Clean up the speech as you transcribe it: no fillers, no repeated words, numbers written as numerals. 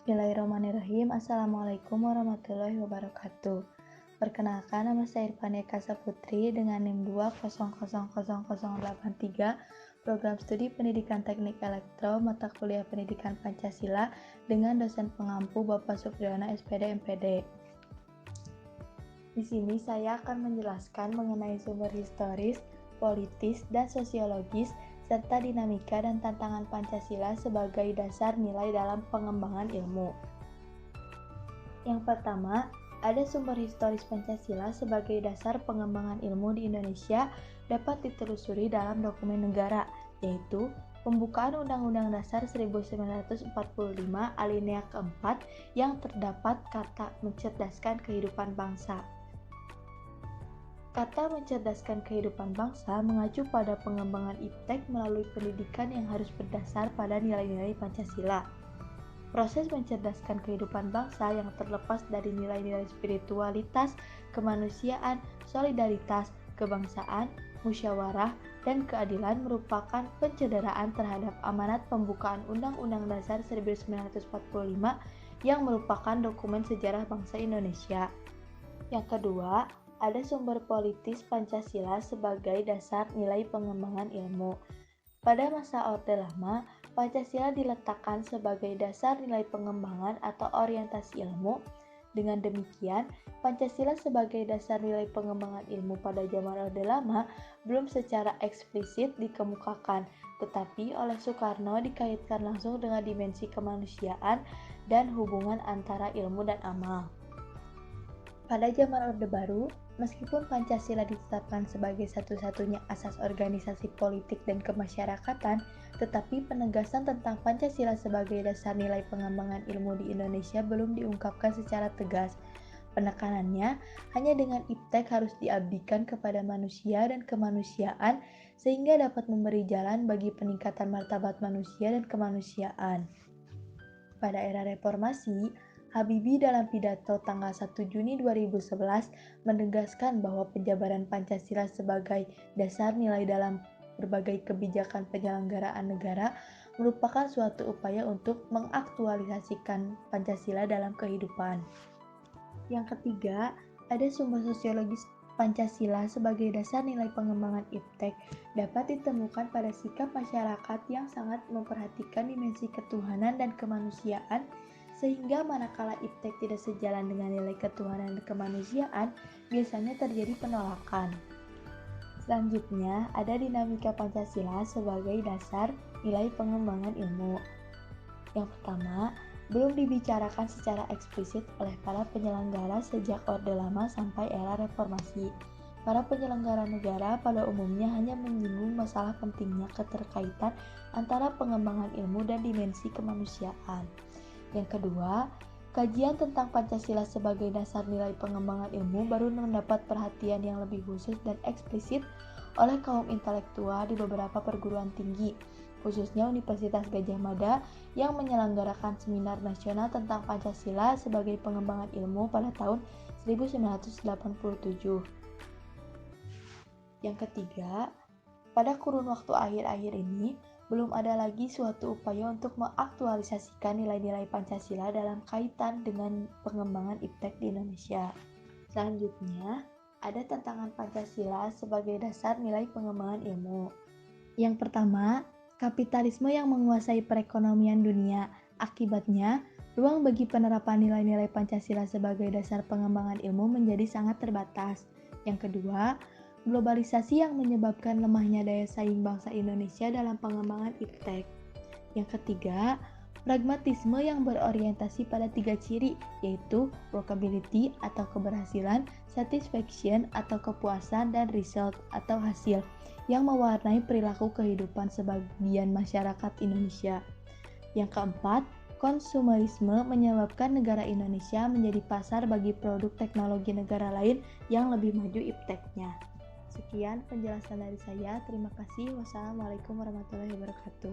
Bismillahirrahmanirrahim. Assalamualaikum warahmatullahi wabarakatuh. Perkenalkan, nama saya Irfania Kasaputri dengan NIM 2000083, Program Studi Pendidikan Teknik Elektro, mata kuliah Pendidikan Pancasila dengan dosen pengampu Bapak Supriyono SPD MPD. Di sini saya akan menjelaskan mengenai sumber historis, politis, dan sosiologis serta dinamika dan tantangan Pancasila sebagai dasar nilai dalam pengembangan ilmu. Yang pertama, ada sumber historis Pancasila sebagai dasar pengembangan ilmu di Indonesia dapat ditelusuri dalam dokumen negara, yaitu Pembukaan Undang-Undang Dasar 1945 alinea keempat yang terdapat kata mencerdaskan kehidupan bangsa. Kata mencerdaskan kehidupan bangsa mengacu pada pengembangan iptek melalui pendidikan yang harus berdasar pada nilai-nilai Pancasila. Proses mencerdaskan kehidupan bangsa yang terlepas dari nilai-nilai spiritualitas, kemanusiaan, solidaritas, kebangsaan, musyawarah, dan keadilan merupakan pencederaan terhadap amanat pembukaan Undang-Undang Dasar 1945 yang merupakan dokumen sejarah bangsa Indonesia. Yang kedua, ada sumber politis Pancasila sebagai dasar nilai pengembangan ilmu. Pada masa Orde Lama, Pancasila diletakkan sebagai dasar nilai pengembangan atau orientasi ilmu. Dengan demikian, Pancasila sebagai dasar nilai pengembangan ilmu pada zaman Orde Lama belum secara eksplisit dikemukakan, tetapi oleh Soekarno dikaitkan langsung dengan dimensi kemanusiaan dan hubungan antara ilmu dan amal. Pada zaman Orde Baru, meskipun Pancasila ditetapkan sebagai satu-satunya asas organisasi politik dan kemasyarakatan, tetapi penegasan tentang Pancasila sebagai dasar nilai pengembangan ilmu di Indonesia belum diungkapkan secara tegas. Penekanannya hanya dengan iptek harus diabdikan kepada manusia dan kemanusiaan sehingga dapat memberi jalan bagi peningkatan martabat manusia dan kemanusiaan. Pada era reformasi, Habibie dalam pidato tanggal 1 Juni 2011 menegaskan bahwa penjabaran Pancasila sebagai dasar nilai dalam berbagai kebijakan penyelenggaraan negara merupakan suatu upaya untuk mengaktualisasikan Pancasila dalam kehidupan. Yang ketiga, ada sumber sosiologis Pancasila sebagai dasar nilai pengembangan iptek dapat ditemukan pada sikap masyarakat yang sangat memperhatikan dimensi ketuhanan dan kemanusiaan, sehingga manakala iptek tidak sejalan dengan nilai ketuhanan dan kemanusiaan, biasanya terjadi penolakan. Selanjutnya, ada dinamika Pancasila sebagai dasar nilai pengembangan ilmu. Yang pertama, belum dibicarakan secara eksplisit oleh para penyelenggara sejak Orde Lama sampai era reformasi. Para penyelenggara negara pada umumnya hanya menyinggung masalah pentingnya keterkaitan antara pengembangan ilmu dan dimensi kemanusiaan. Yang kedua, kajian tentang Pancasila sebagai dasar nilai pengembangan ilmu baru mendapat perhatian yang lebih khusus dan eksplisit oleh kaum intelektual di beberapa perguruan tinggi, khususnya Universitas Gadjah Mada yang menyelenggarakan seminar nasional tentang Pancasila sebagai pengembangan ilmu pada tahun 1987. Yang ketiga, pada kurun waktu akhir-akhir ini, belum ada lagi suatu upaya untuk mengaktualisasikan nilai-nilai Pancasila dalam kaitan dengan pengembangan iptek di Indonesia. Selanjutnya, ada tantangan Pancasila sebagai dasar nilai pengembangan ilmu. Yang pertama, kapitalisme yang menguasai perekonomian dunia. Akibatnya, ruang bagi penerapan nilai-nilai Pancasila sebagai dasar pengembangan ilmu menjadi sangat terbatas. Yang kedua, globalisasi yang menyebabkan lemahnya daya saing bangsa Indonesia dalam pengembangan iptek. Yang ketiga, pragmatisme yang berorientasi pada 3 ciri, yaitu workability atau keberhasilan, satisfaction atau kepuasan, dan result atau hasil, yang mewarnai perilaku kehidupan sebagian masyarakat Indonesia. Yang keempat, konsumerisme menyebabkan negara Indonesia menjadi pasar bagi produk teknologi negara lain yang lebih maju ipteknya. Sekian penjelasan dari saya. Terima kasih. Wassalamualaikum warahmatullahi wabarakatuh.